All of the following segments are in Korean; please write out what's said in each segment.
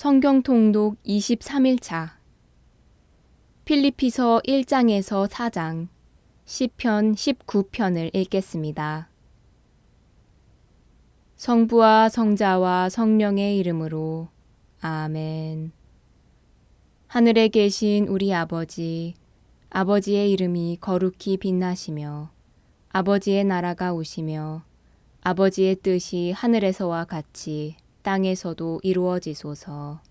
성경 통독 23일차 필리피서 1장에서 4장, 시편 19편을 읽겠습니다. 성부와 성자와 성령의 이름으로 아멘. 하늘에 계신 우리 아버지, 아버지의 이름이 거룩히 빛나시며 아버지의 나라가 오시며 아버지의 뜻이 하늘에서와 같이 땅에서도 이루어지소서.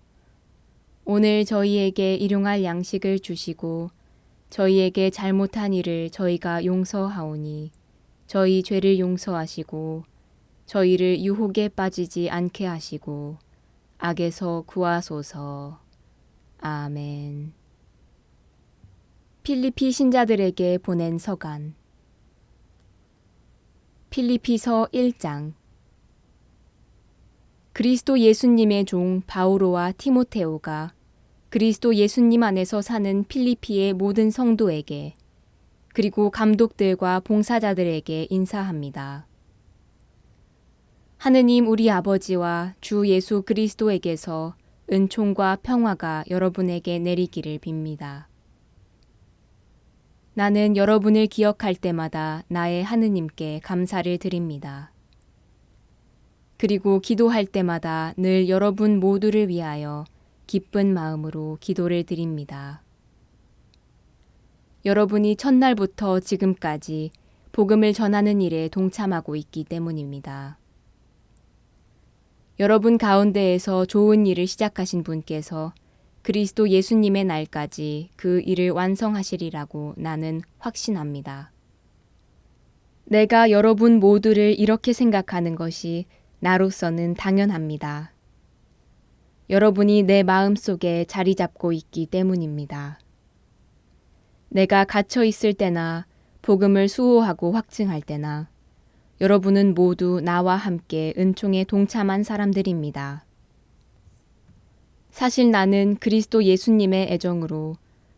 오늘 저희에게 일용할 양식을 주시고 저희에게 잘못한 일을 저희가 용서하오니 저희 죄를 용서하시고 저희를 유혹에 빠지지 않게 하시고 악에서 구하소서. 아멘. 필리피 신자들에게 보낸 서간. 필리피서 1장. 그리스도 예수님의 종 바오로와 티모테오가 그리스도 예수님 안에서 사는 필리피의 모든 성도에게 그리고 감독들과 봉사자들에게 인사합니다. 하느님 우리 아버지와 주 예수 그리스도에게서 은총과 평화가 여러분에게 내리기를 빕니다. 나는 여러분을 기억할 때마다 나의 하느님께 감사를 드립니다. 그리고 기도할 때마다 늘 여러분 모두를 위하여 기쁜 마음으로 기도를 드립니다. 여러분이 첫날부터 지금까지 복음을 전하는 일에 동참하고 있기 때문입니다. 여러분 가운데에서 좋은 일을 시작하신 분께서 그리스도 예수님의 날까지 그 일을 완성하시리라고 나는 확신합니다. 내가 여러분 모두를 이렇게 생각하는 것이 나로서는 당연합니다. 여러분이 내 마음속에 자리 잡고 있기 때문입니다. 내가 갇혀 있을 때나 복음을 수호하고 확증할 때나 여러분은 모두 나와 함께 은총에 동참한 사람들입니다. 사실 나는 그리스도 예수님의 애정으로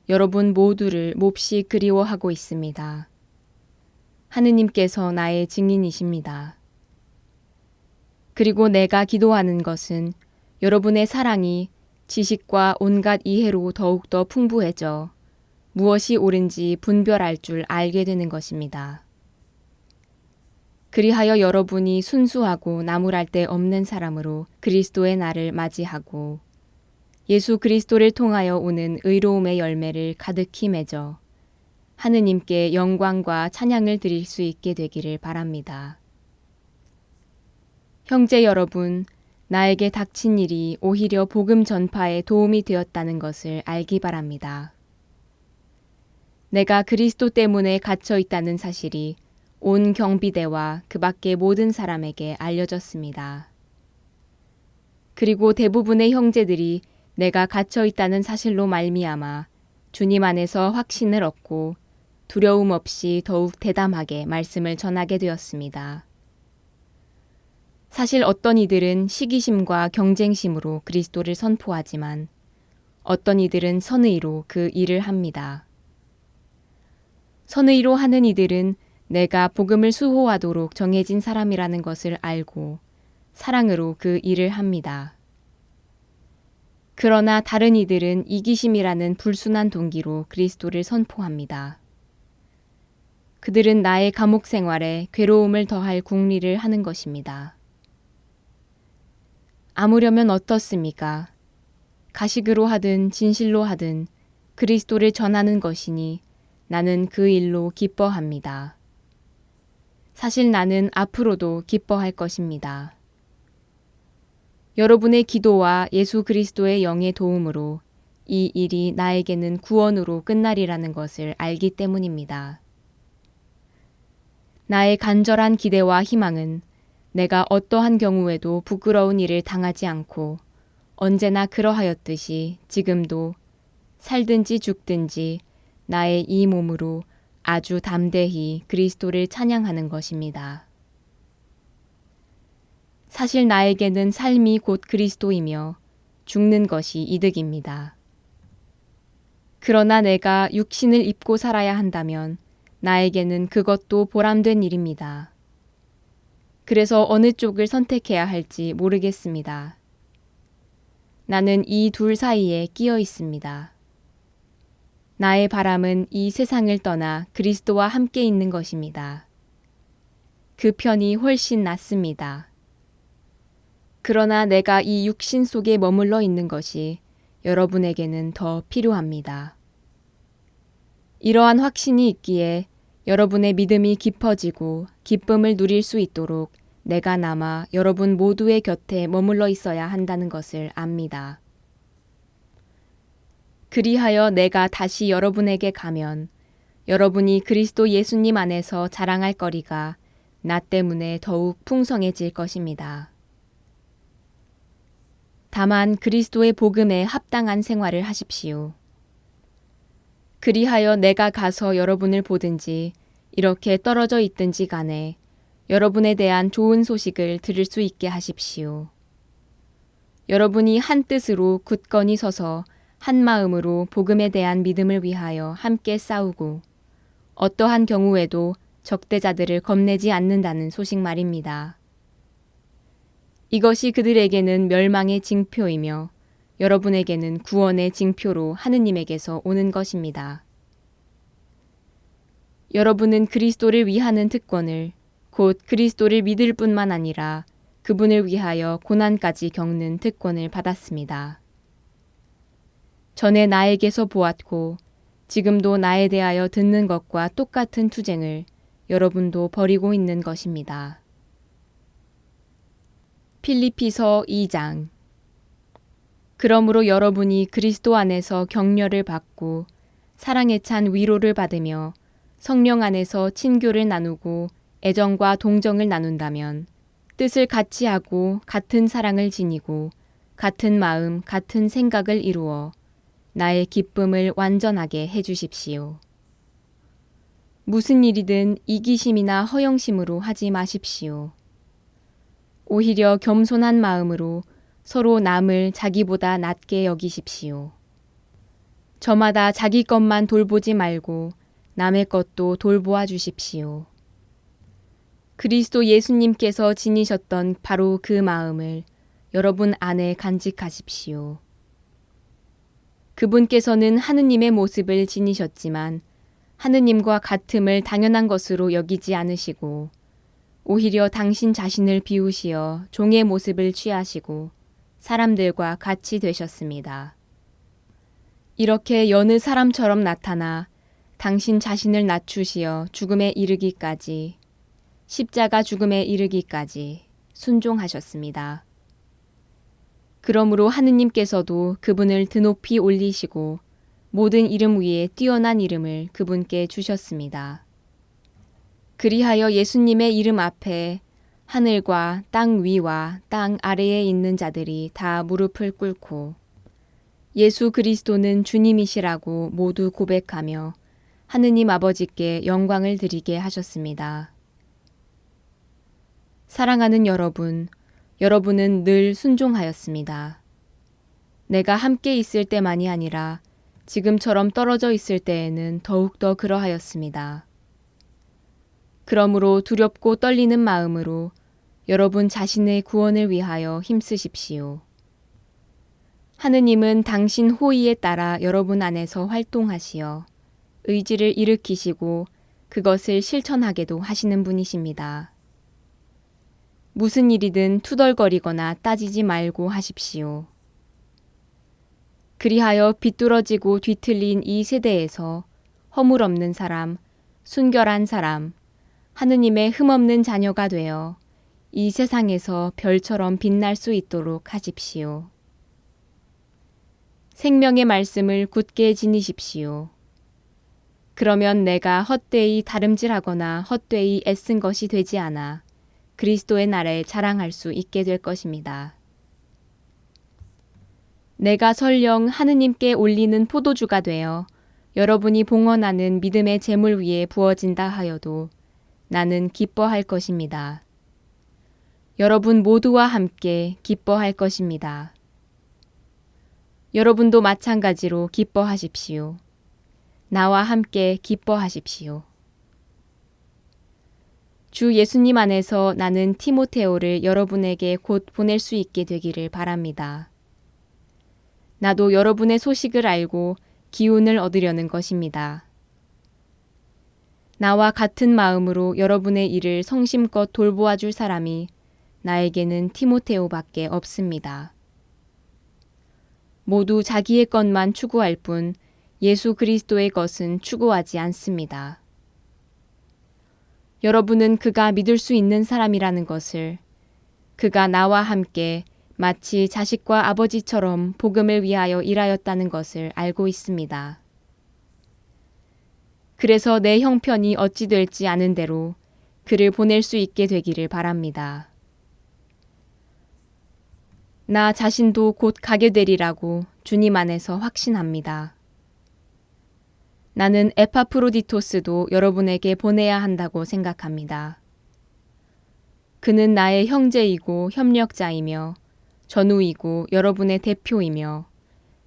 여러분 모두를 몹시 그리워하고 있습니다. 하느님께서 나의 증인이십니다. 그리고 내가 기도하는 것은 여러분의 사랑이 지식과 온갖 이해로 더욱더 풍부해져 무엇이 옳은지 분별할 줄 알게 되는 것입니다. 그리하여 여러분이 순수하고 나무랄 데 없는 사람으로 그리스도의 날을 맞이하고 예수 그리스도를 통하여 오는 의로움의 열매를 가득히 맺어 하느님께 영광과 찬양을 드릴 수 있게 되기를 바랍니다. 형제 여러분, 나에게 닥친 일이 오히려 복음 전파에 도움이 되었다는 것을 알기 바랍니다. 내가 그리스도 때문에 갇혀 있다는 사실이 온 경비대와 그 밖의 모든 사람에게 알려졌습니다. 그리고 대부분의 형제들이 내가 갇혀 있다는 사실로 말미암아 주님 안에서 확신을 얻고 두려움 없이 더욱 대담하게 말씀을 전하게 되었습니다. 사실 어떤 이들은 시기심과 경쟁심으로 그리스도를 선포하지만 어떤 이들은 선의로 그 일을 합니다. 선의로 하는 이들은 내가 복음을 수호하도록 정해진 사람이라는 것을 알고 사랑으로 그 일을 합니다. 그러나 다른 이들은 이기심이라는 불순한 동기로 그리스도를 선포합니다. 그들은 나의 감옥 생활에 괴로움을 더할 궁리를 하는 것입니다. 아무려면 어떻습니까? 가식으로 하든 진실로 하든 그리스도를 전하는 것이니 나는 그 일로 기뻐합니다. 사실 나는 앞으로도 기뻐할 것입니다. 여러분의 기도와 예수 그리스도의 영의 도움으로 이 일이 나에게는 구원으로 끝나리라는 것을 알기 때문입니다. 나의 간절한 기대와 희망은 내가 어떠한 경우에도 부끄러운 일을 당하지 않고 언제나 그러하였듯이 지금도 살든지 죽든지 나의 이 몸으로 아주 담대히 그리스도를 찬양하는 것입니다. 사실 나에게는 삶이 곧 그리스도이며 죽는 것이 이득입니다. 그러나 내가 육신을 입고 살아야 한다면 나에게는 그것도 보람된 일입니다. 그래서 어느 쪽을 선택해야 할지 모르겠습니다. 나는 이 둘 사이에 끼어 있습니다. 나의 바람은 이 세상을 떠나 그리스도와 함께 있는 것입니다. 그 편이 훨씬 낫습니다. 그러나 내가 이 육신 속에 머물러 있는 것이 여러분에게는 더 필요합니다. 이러한 확신이 있기에 여러분의 믿음이 깊어지고 기쁨을 누릴 수 있도록 내가 남아 여러분 모두의 곁에 머물러 있어야 한다는 것을 압니다. 그리하여 내가 다시 여러분에게 가면 여러분이 그리스도 예수님 안에서 자랑할 거리가 나 때문에 더욱 풍성해질 것입니다. 다만 그리스도의 복음에 합당한 생활을 하십시오. 그리하여 내가 가서 여러분을 보든지 이렇게 떨어져 있든지 간에 여러분에 대한 좋은 소식을 들을 수 있게 하십시오. 여러분이 한 뜻으로 굳건히 서서 한 마음으로 복음에 대한 믿음을 위하여 함께 싸우고 어떠한 경우에도 적대자들을 겁내지 않는다는 소식 말입니다. 이것이 그들에게는 멸망의 징표이며 여러분에게는 구원의 징표로 하느님에게서 오는 것입니다. 여러분은 그리스도를 위하는 특권을 곧 그리스도를 믿을 뿐만 아니라 그분을 위하여 고난까지 겪는 특권을 받았습니다. 전에 나에게서 보았고 지금도 나에 대하여 듣는 것과 똑같은 투쟁을 여러분도 벌이고 있는 것입니다. 필리피서 2장. 그러므로 여러분이 그리스도 안에서 격려를 받고 사랑에 찬 위로를 받으며 성령 안에서 친교를 나누고 애정과 동정을 나눈다면 뜻을 같이 하고 같은 사랑을 지니고 같은 마음, 같은 생각을 이루어 나의 기쁨을 완전하게 해 주십시오. 무슨 일이든 이기심이나 허영심으로 하지 마십시오. 오히려 겸손한 마음으로 서로 남을 자기보다 낮게 여기십시오. 저마다 자기 것만 돌보지 말고 남의 것도 돌보아 주십시오. 그리스도 예수님께서 지니셨던 바로 그 마음을 여러분 안에 간직하십시오. 그분께서는 하느님의 모습을 지니셨지만 하느님과 같음을 당연한 것으로 여기지 않으시고 오히려 당신 자신을 비우시어 종의 모습을 취하시고 사람들과 같이 되셨습니다. 이렇게 여느 사람처럼 나타나 당신 자신을 낮추시어 죽음에 이르기까지 십자가 죽음에 이르기까지 순종하셨습니다. 그러므로 하느님께서도 그분을 드높이 올리시고 모든 이름 위에 뛰어난 이름을 그분께 주셨습니다. 그리하여 예수님의 이름 앞에 하늘과 땅 위와 땅 아래에 있는 자들이 다 무릎을 꿇고 예수 그리스도는 주님이시라고 모두 고백하며 하느님 아버지께 영광을 드리게 하셨습니다. 사랑하는 여러분, 여러분은 늘 순종하였습니다. 내가 함께 있을 때만이 아니라 지금처럼 떨어져 있을 때에는 더욱더 그러하였습니다. 그러므로 두렵고 떨리는 마음으로 여러분 자신의 구원을 위하여 힘쓰십시오. 하느님은 당신 호의에 따라 여러분 안에서 활동하시어 의지를 일으키시고 그것을 실천하게도 하시는 분이십니다. 무슨 일이든 투덜거리거나 따지지 말고 하십시오. 그리하여 비뚤어지고 뒤틀린 이 세대에서 허물 없는 사람, 순결한 사람, 하느님의 흠없는 자녀가 되어 이 세상에서 별처럼 빛날 수 있도록 하십시오. 생명의 말씀을 굳게 지니십시오. 그러면 내가 헛되이 다름질하거나 헛되이 애쓴 것이 되지 않아 그리스도의 날에 자랑할 수 있게 될 것입니다. 내가 설령 하느님께 올리는 포도주가 되어 여러분이 봉헌하는 믿음의 제물 위에 부어진다 하여도 나는 기뻐할 것입니다. 여러분 모두와 함께 기뻐할 것입니다. 여러분도 마찬가지로 기뻐하십시오. 나와 함께 기뻐하십시오. 주 예수님 안에서 나는 티모테오를 여러분에게 곧 보낼 수 있게 되기를 바랍니다. 나도 여러분의 소식을 알고 기운을 얻으려는 것입니다. 나와 같은 마음으로 여러분의 일을 성심껏 돌보아 줄 사람이 나에게는 티모테오밖에 없습니다. 모두 자기의 것만 추구할 뿐 예수 그리스도의 것은 추구하지 않습니다. 여러분은 그가 믿을 수 있는 사람이라는 것을, 그가 나와 함께 마치 자식과 아버지처럼 복음을 위하여 일하였다는 것을 알고 있습니다. 그래서 내 형편이 어찌 될지 아는 대로 그를 보낼 수 있게 되기를 바랍니다. 나 자신도 곧 가게 되리라고 주님 안에서 확신합니다. 나는 에파프로디토스도 여러분에게 보내야 한다고 생각합니다. 그는 나의 형제이고 협력자이며 전우이고 여러분의 대표이며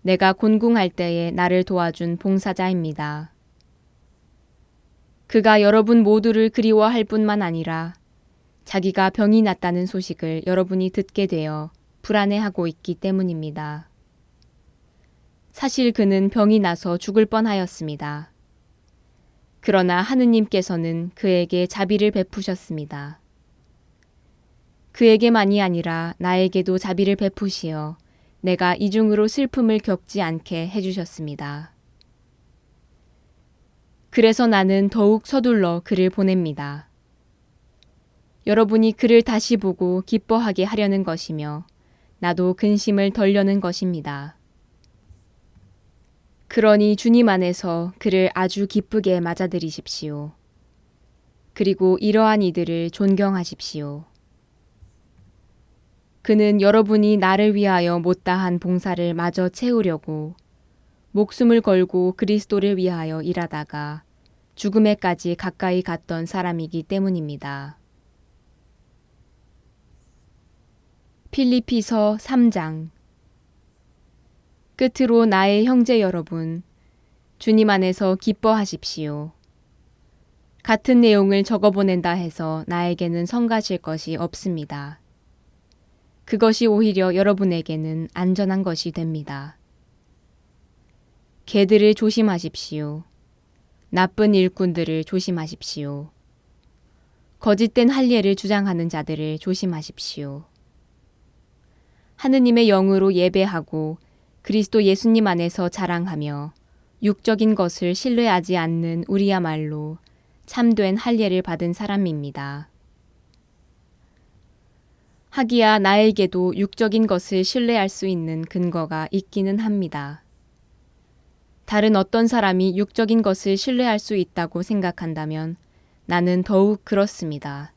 내가 곤궁할 때에 나를 도와준 봉사자입니다. 그가 여러분 모두를 그리워할 뿐만 아니라 자기가 병이 났다는 소식을 여러분이 듣게 되어 불안해하고 있기 때문입니다. 사실 그는 병이 나서 죽을 뻔하였습니다. 그러나 하느님께서는 그에게 자비를 베푸셨습니다. 그에게만이 아니라 나에게도 자비를 베푸시어 내가 이중으로 슬픔을 겪지 않게 해주셨습니다. 그래서 나는 더욱 서둘러 그를 보냅니다. 여러분이 그를 다시 보고 기뻐하게 하려는 것이며 나도 근심을 덜려는 것입니다. 그러니 주님 안에서 그를 아주 기쁘게 맞아들이십시오. 그리고 이러한 이들을 존경하십시오. 그는 여러분이 나를 위하여 못다한 봉사를 마저 채우려고 목숨을 걸고 그리스도를 위하여 일하다가 죽음에까지 가까이 갔던 사람이기 때문입니다. 필리피서 3장. 끝으로 나의 형제 여러분, 주님 안에서 기뻐하십시오. 같은 내용을 적어보낸다 해서 나에게는 성가실 것이 없습니다. 그것이 오히려 여러분에게는 안전한 것이 됩니다. 개들을 조심하십시오. 나쁜 일꾼들을 조심하십시오. 거짓된 할례를 주장하는 자들을 조심하십시오. 하느님의 영으로 예배하고 그리스도 예수님 안에서 자랑하며 육적인 것을 신뢰하지 않는 우리야말로 참된 할례를 받은 사람입니다. 하기야 나에게도 육적인 것을 신뢰할 수 있는 근거가 있기는 합니다. 다른 어떤 사람이 육적인 것을 신뢰할 수 있다고 생각한다면 나는 더욱 그렇습니다.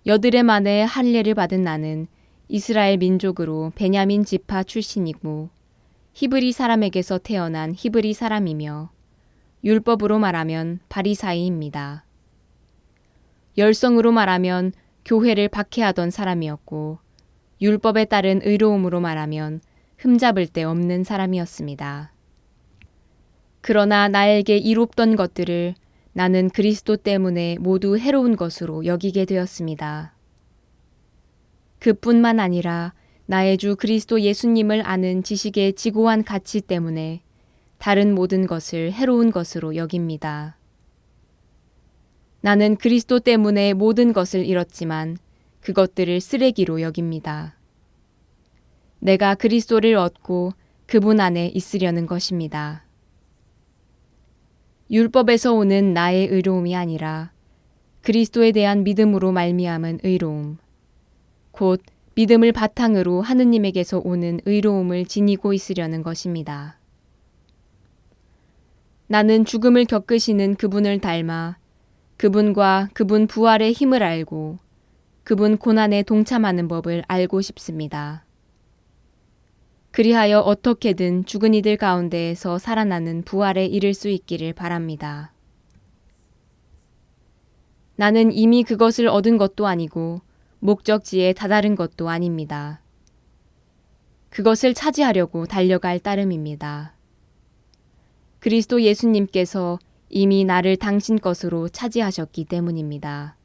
여드레 만에 할례를 받은 나는 이스라엘 민족으로 베냐민 지파 출신이고 히브리 사람에게서 태어난 히브리 사람이며 율법으로 말하면 바리사이입니다. 열성으로 말하면 교회를 박해하던 사람이었고 율법에 따른 의로움으로 말하면 흠잡을 데 없는 사람이었습니다. 그러나 나에게 이롭던 것들을 나는 그리스도 때문에 모두 해로운 것으로 여기게 되었습니다. 그뿐만 아니라 나의 주 그리스도 예수님을 아는 지식의 지고한 가치 때문에 다른 모든 것을 해로운 것으로 여깁니다. 나는 그리스도 때문에 모든 것을 잃었지만 그것들을 쓰레기로 여깁니다. 내가 그리스도를 얻고 그분 안에 있으려는 것입니다. 율법에서 오는 나의 의로움이 아니라 그리스도에 대한 믿음으로 말미암은 의로움, 곧 믿음을 바탕으로 하느님에게서 오는 의로움을 지니고 있으려는 것입니다. 나는 죽음을 겪으시는 그분을 닮아 그분과 그분 부활의 힘을 알고 그분 고난에 동참하는 법을 알고 싶습니다. 그리하여 어떻게든 죽은 이들 가운데에서 살아나는 부활에 이를 수 있기를 바랍니다. 나는 이미 그것을 얻은 것도 아니고 목적지에 다다른 것도 아닙니다. 그것을 차지하려고 달려갈 따름입니다. 그리스도 예수님께서 이미 나를 당신 것으로 차지하셨기 때문입니다.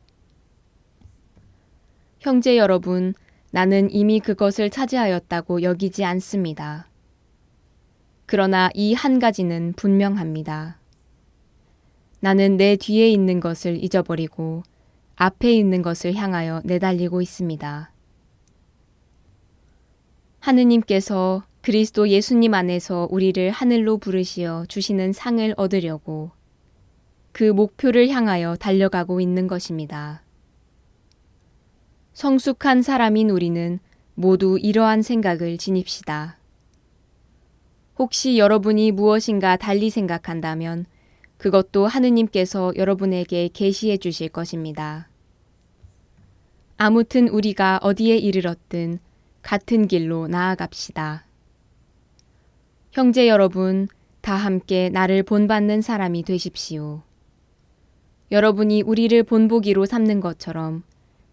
형제 여러분, 나는 이미 그것을 차지하였다고 여기지 않습니다. 그러나 이 한 가지는 분명합니다. 나는 내 뒤에 있는 것을 잊어버리고 앞에 있는 것을 향하여 내달리고 있습니다. 하느님께서 그리스도 예수님 안에서 우리를 하늘로 부르시어 주시는 상을 얻으려고 그 목표를 향하여 달려가고 있는 것입니다. 성숙한 사람인 우리는 모두 이러한 생각을 지닙시다. 혹시 여러분이 무엇인가 달리 생각한다면 그것도 하느님께서 여러분에게 계시해 주실 것입니다. 아무튼 우리가 어디에 이르렀든 같은 길로 나아갑시다. 형제 여러분, 다 함께 나를 본받는 사람이 되십시오. 여러분이 우리를 본보기로 삼는 것처럼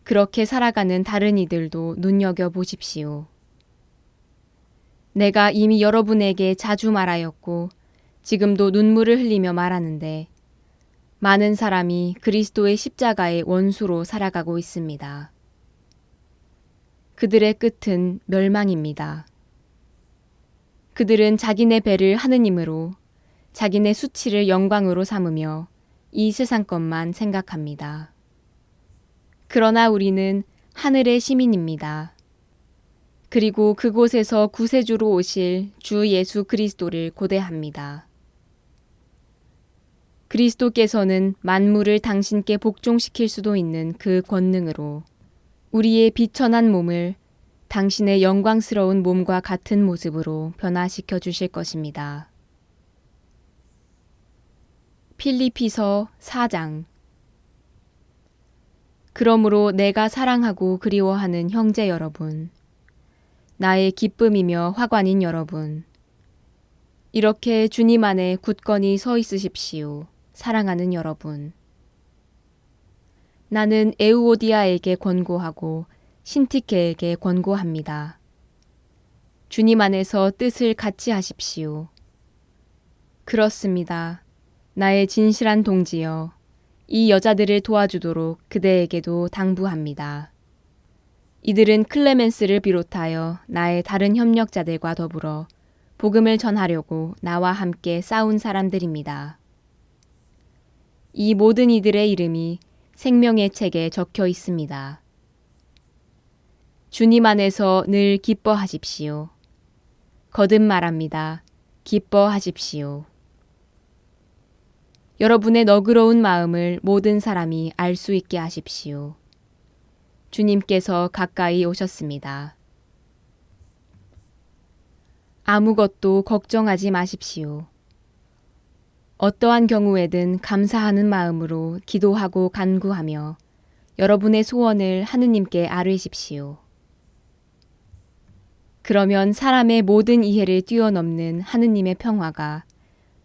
그렇게 살아가는 다른 이들도 눈여겨 보십시오. 내가 이미 여러분에게 자주 말하였고 지금도 눈물을 흘리며 말하는데 많은 사람이 그리스도의 십자가의 원수로 살아가고 있습니다. 그들의 끝은 멸망입니다. 그들은 자기네 배를 하느님으로, 자기네 수치를 영광으로 삼으며 이 세상 것만 생각합니다. 그러나 우리는 하늘의 시민입니다. 그리고 그곳에서 구세주로 오실 주 예수 그리스도를 고대합니다. 그리스도께서는 만물을 당신께 복종시킬 수도 있는 그 권능으로 우리의 비천한 몸을 당신의 영광스러운 몸과 같은 모습으로 변화시켜 주실 것입니다. 필리피서 4장. 그러므로 내가 사랑하고 그리워하는 형제 여러분, 나의 기쁨이며 화관인 여러분, 이렇게 주님 안에 굳건히 서 있으십시오. 사랑하는 여러분. 나는 에우오디아에게 권고하고 신티케에게 권고합니다. 주님 안에서 뜻을 같이 하십시오. 그렇습니다. 나의 진실한 동지여, 이 여자들을 도와주도록 그대에게도 당부합니다. 이들은 클레멘스를 비롯하여 나의 다른 협력자들과 더불어 복음을 전하려고 나와 함께 싸운 사람들입니다. 이 모든 이들의 이름이 생명의 책에 적혀 있습니다. 주님 안에서 늘 기뻐하십시오. 거듭 말합니다. 기뻐하십시오. 여러분의 너그러운 마음을 모든 사람이 알 수 있게 하십시오. 주님께서 가까이 오셨습니다. 아무것도 걱정하지 마십시오. 어떠한 경우에든 감사하는 마음으로 기도하고 간구하며 여러분의 소원을 하느님께 아뢰십시오. 그러면 사람의 모든 이해를 뛰어넘는 하느님의 평화가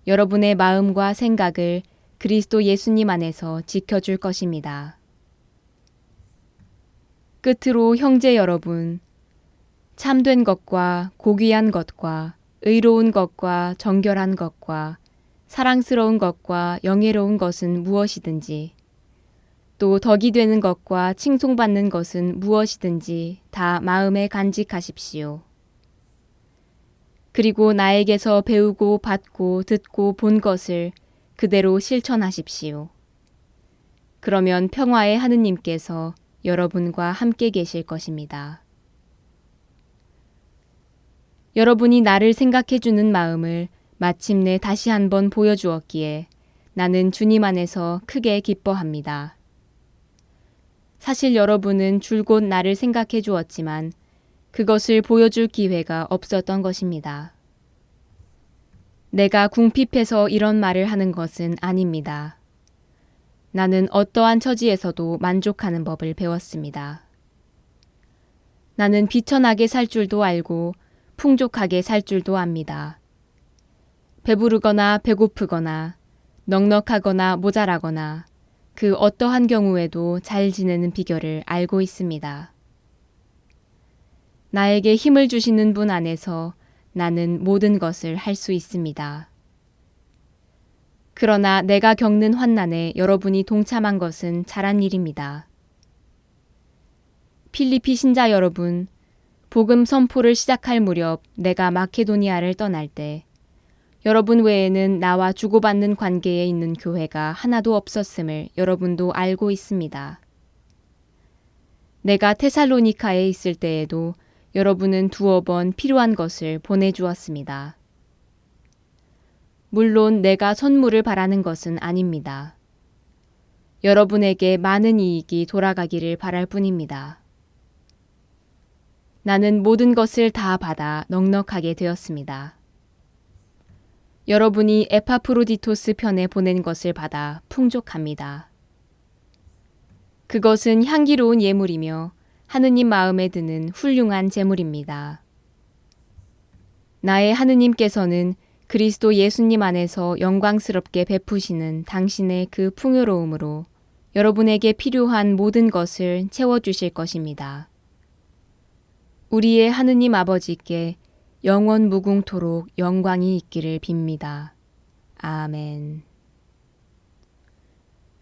여러분의 마음과 생각을 그리스도 예수님 안에서 지켜줄 것입니다. 끝으로 형제 여러분, 참된 것과 고귀한 것과 의로운 것과 정결한 것과 사랑스러운 것과 영예로운 것은 무엇이든지 또 덕이 되는 것과 칭송받는 것은 무엇이든지 다 마음에 간직하십시오. 그리고 나에게서 배우고 받고 듣고 본 것을 그대로 실천하십시오. 그러면 평화의 하느님께서 여러분과 함께 계실 것입니다. 여러분이 나를 생각해 주는 마음을 마침내 다시 한번 보여주었기에 나는 주님 안에서 크게 기뻐합니다. 사실 여러분은 줄곧 나를 생각해 주었지만 그것을 보여줄 기회가 없었던 것입니다. 내가 궁핍해서 이런 말을 하는 것은 아닙니다. 나는 어떠한 처지에서도 만족하는 법을 배웠습니다. 나는 비천하게 살 줄도 알고 풍족하게 살 줄도 압니다. 배부르거나 배고프거나 넉넉하거나 모자라거나 그 어떠한 경우에도 잘 지내는 비결을 알고 있습니다. 나에게 힘을 주시는 분 안에서 나는 모든 것을 할 수 있습니다. 그러나 내가 겪는 환난에 여러분이 동참한 것은 잘한 일입니다. 필리피 신자 여러분, 복음 선포를 시작할 무렵 내가 마케도니아를 떠날 때 여러분 외에는 나와 주고받는 관계에 있는 교회가 하나도 없었음을 여러분도 알고 있습니다. 내가 테살로니카에 있을 때에도 여러분은 두어 번 필요한 것을 보내주었습니다. 물론 내가 선물을 바라는 것은 아닙니다. 여러분에게 많은 이익이 돌아가기를 바랄 뿐입니다. 나는 모든 것을 다 받아 넉넉하게 되었습니다. 여러분이 에파프로디토스 편에 보낸 것을 받아 풍족합니다. 그것은 향기로운 예물이며 하느님 마음에 드는 훌륭한 제물입니다. 나의 하느님께서는 그리스도 예수님 안에서 영광스럽게 베푸시는 당신의 그 풍요로움으로 여러분에게 필요한 모든 것을 채워주실 것입니다. 우리의 하느님 아버지께 영원 무궁토록 영광이 있기를 빕니다. 아멘.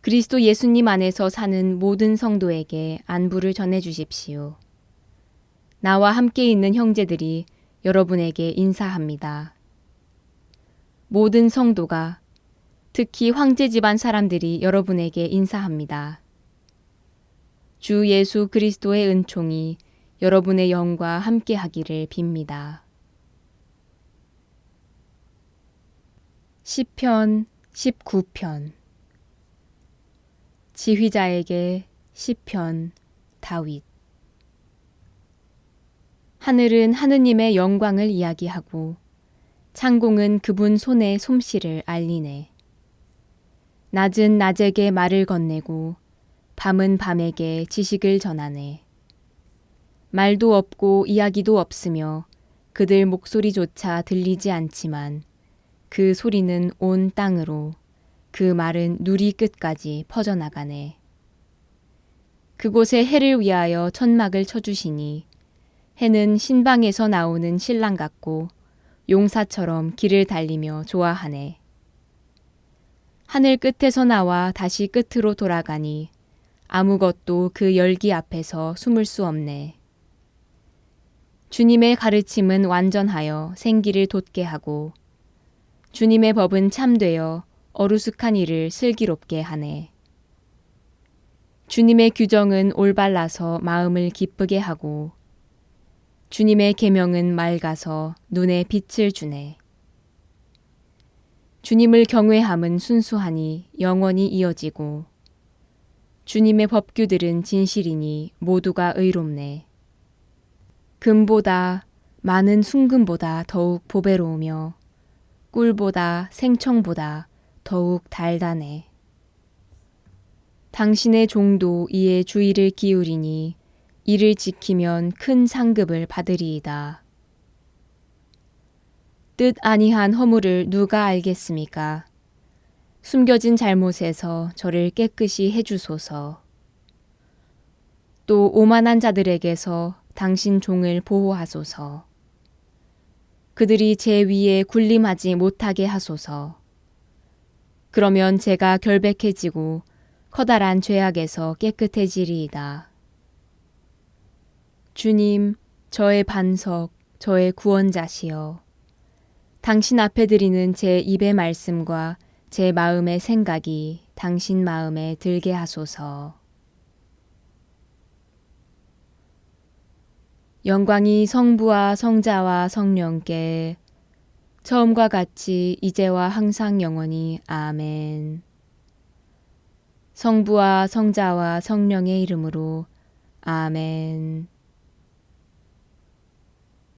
그리스도 예수님 안에서 사는 모든 성도에게 안부를 전해 주십시오. 나와 함께 있는 형제들이 여러분에게 인사합니다. 모든 성도가, 특히 황제 집안 사람들이 여러분에게 인사합니다. 주 예수 그리스도의 은총이 여러분의 영과 함께 하기를 빕니다. 시편 19편. 지휘자에게 시편 다윗. 하늘은 하느님의 영광을 이야기하고 창공은 그분 손의 솜씨를 알리네. 낮은 낮에게 말을 건네고 밤은 밤에게 지식을 전하네. 말도 없고 이야기도 없으며 그들 목소리조차 들리지 않지만 그 소리는 온 땅으로, 그 말은 누리 끝까지 퍼져나가네. 그곳에 해를 위하여 천막을 쳐주시니 해는 신방에서 나오는 신랑 같고 용사처럼 길을 달리며 좋아하네. 하늘 끝에서 나와 다시 끝으로 돌아가니 아무것도 그 열기 앞에서 숨을 수 없네. 주님의 가르침은 완전하여 생기를 돋게 하고 주님의 법은 참되어 어루숙한 일을 슬기롭게 하네. 주님의 규정은 올발라서 마음을 기쁘게 하고 주님의 계명은 맑아서 눈에 빛을 주네. 주님을 경외함은 순수하니 영원히 이어지고 주님의 법규들은 진실이니 모두가 의롭네. 금보다 많은 순금보다 더욱 보배로우며 꿀보다 생청보다 더욱 달다네. 당신의 종도 이에 주의를 기울이니 이를 지키면 큰 상급을 받으리이다. 뜻 아니한 허물을 누가 알겠습니까? 숨겨진 잘못에서 저를 깨끗이 해주소서. 또 오만한 자들에게서 당신 종을 보호하소서. 그들이 제 위에 군림하지 못하게 하소서. 그러면 제가 결백해지고 커다란 죄악에서 깨끗해지리이다. 주님, 저의 반석, 저의 구원자시여. 당신 앞에 드리는 제 입의 말씀과 제 마음의 생각이 당신 마음에 들게 하소서. 영광이 성부와 성자와 성령께 처음과 같이 이제와 항상 영원히 아멘. 성부와 성자와 성령의 이름으로 아멘.